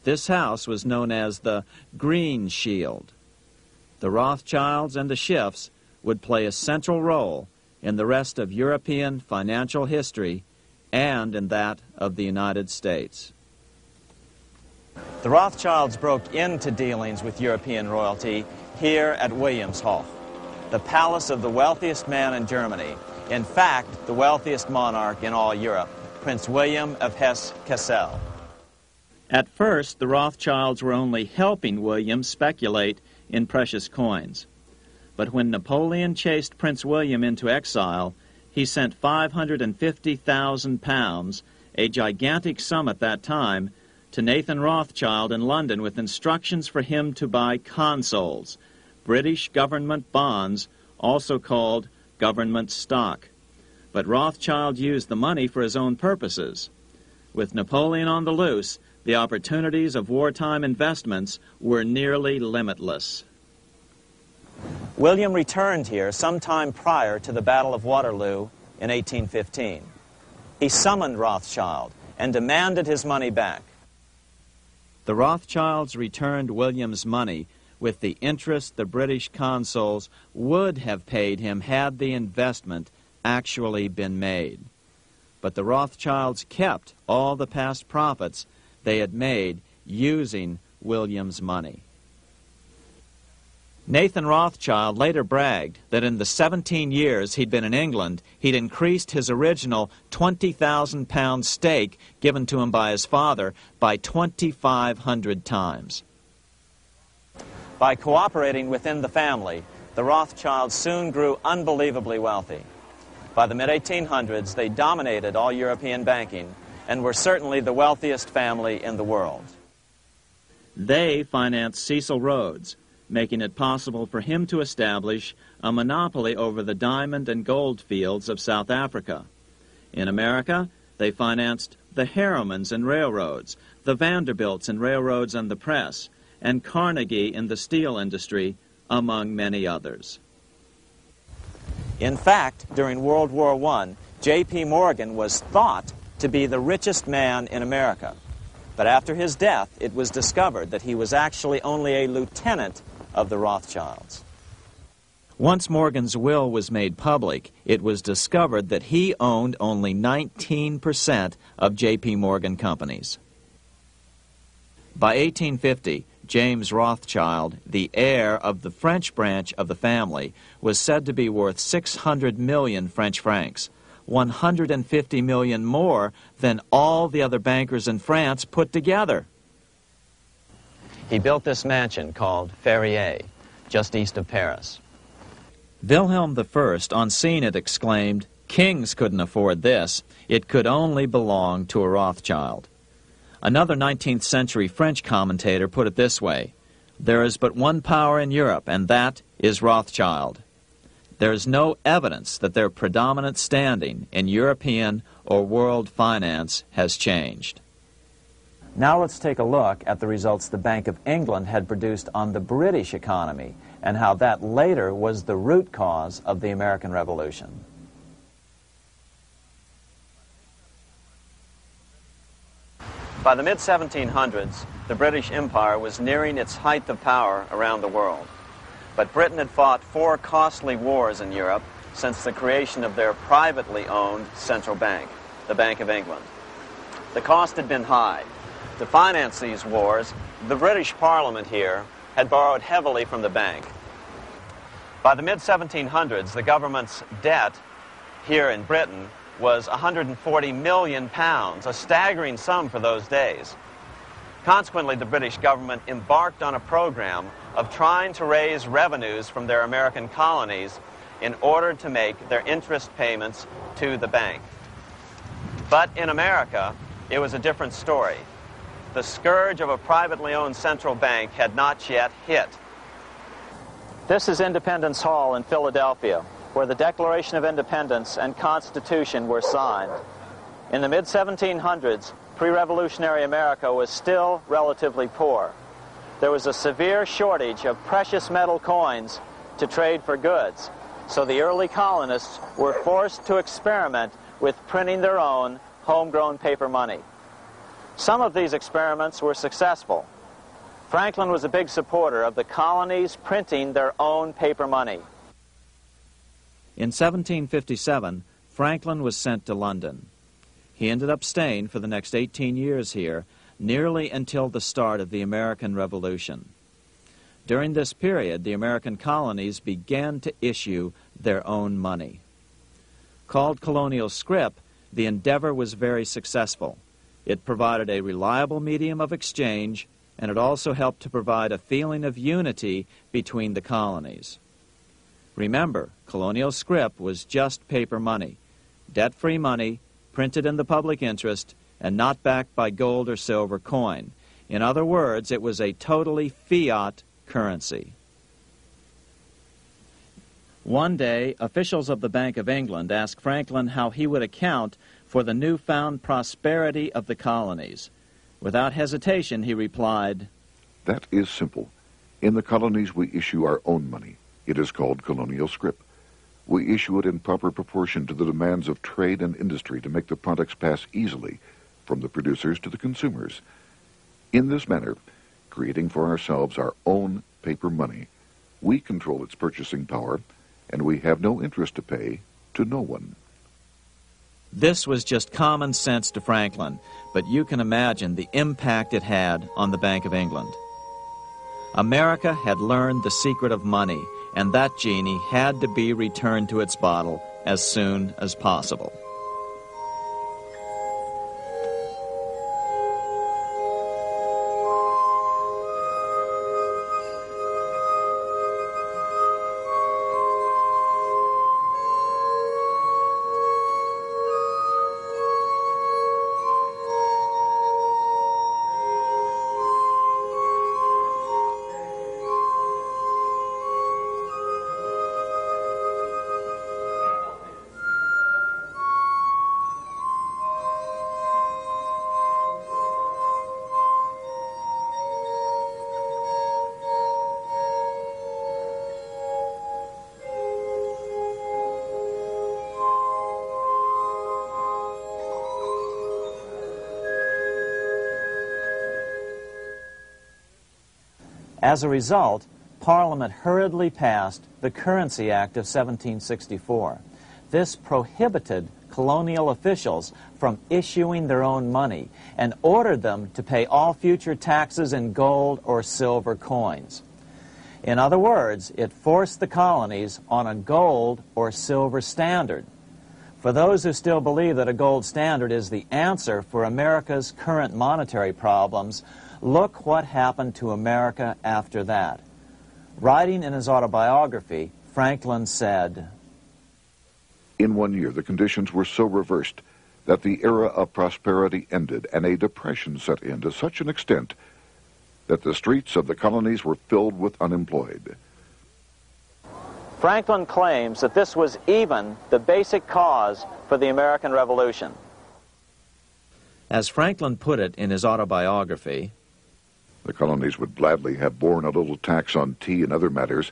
This house was known as the Green Shield. The Rothschilds and the Schiffs would play a central role in the rest of European financial history and in that of the United States. The Rothschilds broke into dealings with European royalty here at Wilhelmshof, the palace of the wealthiest man in Germany. In fact, the wealthiest monarch in all Europe, Prince William of Hesse-Kassel. At first, the Rothschilds were only helping William speculate in precious coins. But when Napoleon chased Prince William into exile, he sent 550,000 pounds, a gigantic sum at that time, to Nathan Rothschild in London with instructions for him to buy consols, British government bonds, also called government stock. But Rothschild used the money for his own purposes. With Napoleon on the loose, the opportunities of wartime investments were nearly limitless. William returned here sometime prior to the Battle of Waterloo in 1815. He summoned Rothschild and demanded his money back. The Rothschilds returned William's money with the interest the British consuls would have paid him had the investment actually been made. But the Rothschilds kept all the past profits they had made using William's money. Nathan Rothschild later bragged that in the 17 years he'd been in England, he'd increased his original 20,000 pound stake given to him by his father by 2,500 times. By cooperating within the family, the Rothschilds soon grew unbelievably wealthy. By the mid-1800s, they dominated all European banking and were certainly the wealthiest family in the world. They financed Cecil Rhodes, making it possible for him to establish a monopoly over the diamond and gold fields of South Africa. In America, they financed the Harrimans and railroads, the Vanderbilts and railroads and the press, and Carnegie in the steel industry, among many others. In fact, during World War I, J.P. Morgan was thought to be the richest man in America. But after his death, it was discovered that he was actually only a lieutenant of the Rothschilds. Once Morgan's will was made public, it was discovered that he owned only 19% of J.P. Morgan companies. By 1850, James Rothschild, the heir of the French branch of the family, was said to be worth 600 million French francs, 150 million more than all the other bankers in France put together. He built this mansion called Ferrier, just east of Paris. Wilhelm I, on seeing it, exclaimed, "Kings couldn't afford this. It could only belong to a Rothschild." Another 19th century French commentator put it this way: "There is but one power in Europe, and that is Rothschild." There is no evidence that their predominant standing in European or world finance has changed. Now let's take a look at the results the Bank of England had produced on the British economy and how that later was the root cause of the American Revolution. By the mid-1700s, the British Empire was nearing its height of power around the world. But Britain had fought 4 costly wars in Europe since the creation of their privately owned central bank, the Bank of England. The cost had been high. To finance these wars, the British Parliament here had borrowed heavily from the bank. By the mid-1700s, the government's debt here in Britain was 140 million pounds, a staggering sum for those days. Consequently, the British government embarked on a program of trying to raise revenues from their American colonies in order to make their interest payments to the bank. But in America, it was a different story. The scourge of a privately owned central bank had not yet hit. This is Independence Hall in Philadelphia, where the Declaration of Independence and Constitution were signed. In the mid-1700s, pre-revolutionary America was still relatively poor. There was a severe shortage of precious metal coins to trade for goods, so the early colonists were forced to experiment with printing their own homegrown paper money. Some of these experiments were successful. Franklin was a big supporter of the colonies printing their own paper money. In 1757, Franklin was sent to London. He ended up staying for the next 18 years here, nearly until the start of the American Revolution. During this period, the American colonies began to issue their own money. Called colonial scrip, the endeavor was very successful. It provided a reliable medium of exchange, and it also helped to provide a feeling of unity between the colonies. Remember, colonial scrip was just paper money, debt-free money, printed in the public interest, and not backed by gold or silver coin. In other words, it was a totally fiat currency. One day, officials of the Bank of England asked Franklin how he would account for the newfound prosperity of the colonies. Without hesitation, he replied, "That is simple. In the colonies, we issue our own money. It is called colonial scrip. We issue it in proper proportion to the demands of trade and industry to make the products pass easily from the producers to the consumers. In this manner, creating for ourselves our own paper money, we control its purchasing power, and we have no interest to pay to no one." This was just common sense to Franklin, but you can imagine the impact it had on the Bank of England. America had learned the secret of money, and that genie had to be returned to its bottle as soon as possible. As a result, Parliament hurriedly passed the Currency Act of 1764. This prohibited colonial officials from issuing their own money and ordered them to pay all future taxes in gold or silver coins. In other words, it forced the colonies on a gold or silver standard. For those who still believe that a gold standard is the answer for America's current monetary problems, look what happened to America after that. Writing in his autobiography, Franklin said, "In 1 year, the conditions were so reversed that the era of prosperity ended and a depression set in to such an extent that the streets of the colonies were filled with unemployed." Franklin claims that this was even the basic cause for the American Revolution. As Franklin put it in his autobiography, "The colonies would gladly have borne a little tax on tea and other matters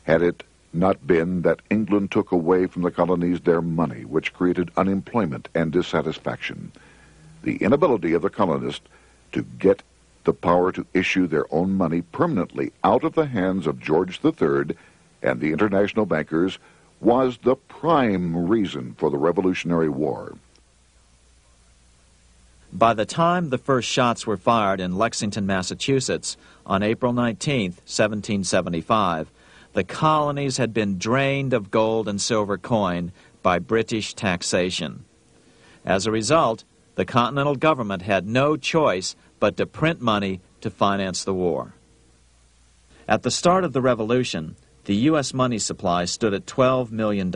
had it not been that England took away from the colonies their money, which created unemployment and dissatisfaction. The inability of the colonists to get the power to issue their own money permanently out of the hands of George III and the international bankers was the prime reason for the Revolutionary War." By the time the first shots were fired in Lexington, Massachusetts, on April 19, 1775, the colonies had been drained of gold and silver coin by British taxation. As a result, the Continental government had no choice but to print money to finance the war. At the start of the Revolution, the U.S. money supply stood at $12 million.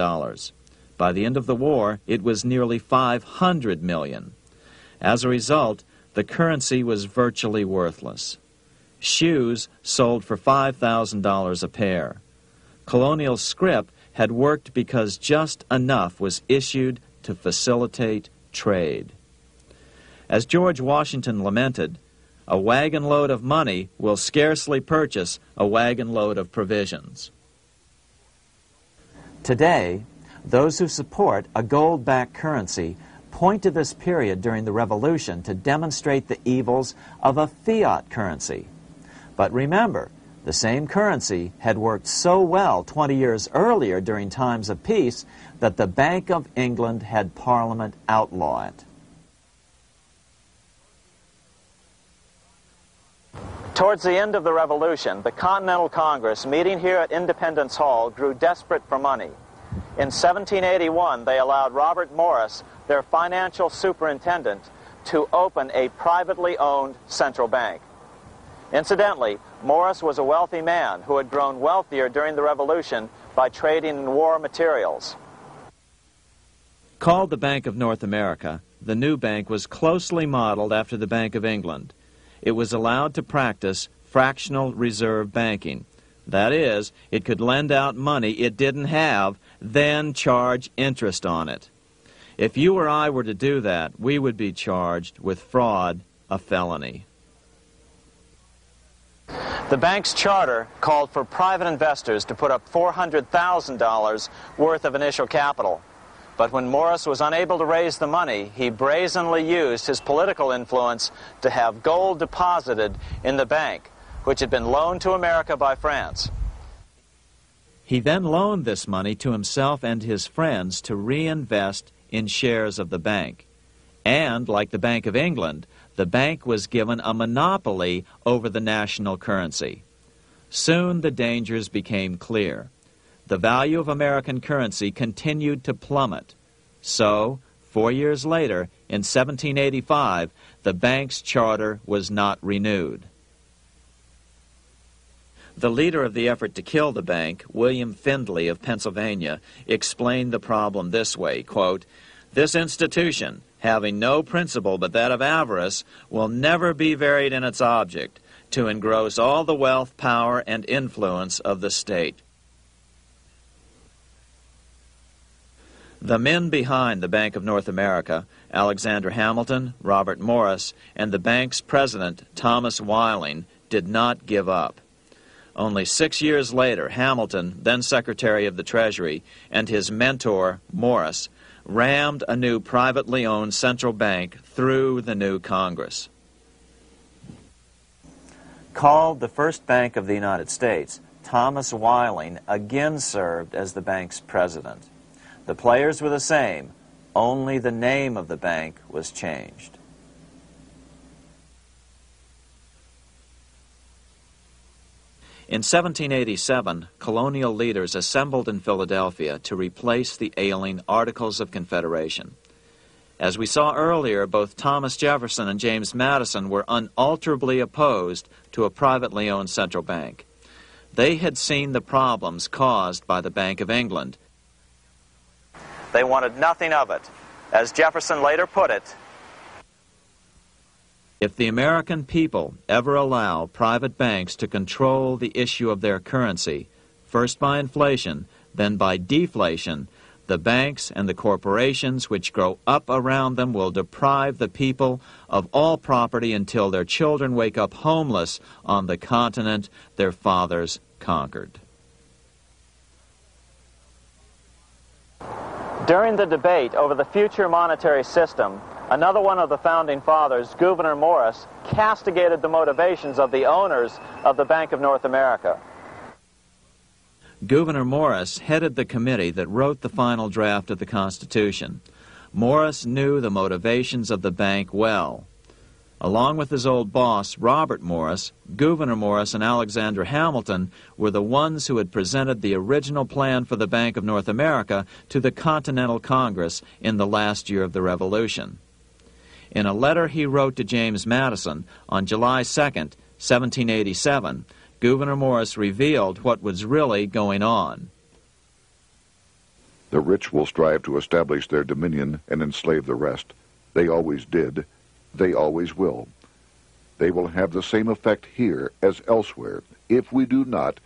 By the end of the war, it was nearly $500 million. As a result, the currency was virtually worthless. Shoes sold for $5,000 a pair. Colonial scrip had worked because just enough was issued to facilitate trade. As George Washington lamented, "A wagon load of money will scarcely purchase a wagon load of provisions." Today, those who support a gold-backed currency point to this period during the Revolution to demonstrate the evils of a fiat currency. But remember, the same currency had worked so well 20 years earlier during times of peace that the Bank of England had Parliament outlaw it. Towards the end of the Revolution, the Continental Congress, meeting here at Independence Hall, grew desperate for money. In 1781, they allowed Robert Morris, their financial superintendent, to open a privately owned central bank. Incidentally, Morris was a wealthy man who had grown wealthier during the Revolution by trading in war materials. Called the Bank of North America, the new bank was closely modeled after the Bank of England. It was allowed to practice fractional reserve banking. That is, it could lend out money it didn't have, then charge interest on it. If you or I were to do that, we would be charged with fraud, a felony. The bank's charter called for private investors to put up $400,000 worth of initial capital. But when Morris was unable to raise the money, he brazenly used his political influence to have gold deposited in the bank, which had been loaned to America by France. He then loaned this money to himself and his friends to reinvest in shares of the bank. And, like the Bank of England, the bank was given a monopoly over the national currency. Soon the dangers became clear. The value of American currency continued to plummet. So, 4 years later, in 1785, the bank's charter was not renewed. The leader of the effort to kill the bank, William Findley of Pennsylvania, explained the problem this way, quote, "This institution, having no principle but that of avarice, will never be varied in its object, to engross all the wealth, power, and influence of the state." The men behind the Bank of North America, Alexander Hamilton, Robert Morris, and the bank's president, Thomas Whiling, did not give up. Only 6 years later, Hamilton, then Secretary of the Treasury, and his mentor, Morris, rammed a new privately owned central bank through the new Congress. Called the first bank of the United States, Thomas Whiling again served as the bank's president. The players were the same, only the name of the bank was changed. In 1787, colonial leaders assembled in Philadelphia to replace the ailing Articles of Confederation. As we saw earlier, both Thomas Jefferson and James Madison were unalterably opposed to a privately owned central bank. They had seen the problems caused by the Bank of England. They wanted nothing of it. As Jefferson later put it, "If the American people ever allow private banks to control the issue of their currency, first by inflation, then by deflation, the banks and the corporations which grow up around them will deprive the people of all property until their children wake up homeless on the continent their fathers conquered." During the debate over the future monetary system, another one of the founding fathers, Gouverneur Morris, castigated the motivations of the owners of the Bank of North America. Gouverneur Morris headed the committee that wrote the final draft of the Constitution. Morris knew the motivations of the bank well. Along with his old boss, Robert Morris, Gouverneur Morris and Alexander Hamilton were the ones who had presented the original plan for the Bank of North America to the Continental Congress in the last year of the Revolution. In a letter he wrote to James Madison on July 2nd, 1787, Gouverneur Morris revealed what was really going on. "The rich will strive to establish their dominion and enslave the rest. They always did. They always will. They will have the same effect here as elsewhere if we do not,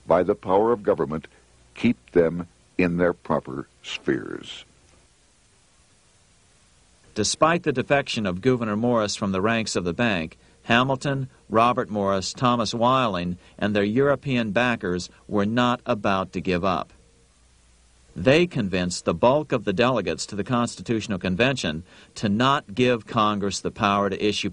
by the power of government, keep them in their proper spheres." Despite the defection of Gouverneur Morris from the ranks of the bank, Hamilton, Robert Morris, Thomas Whiling, and their European backers were not about to give up. They convinced the bulk of the delegates to the Constitutional Convention to not give Congress the power to issue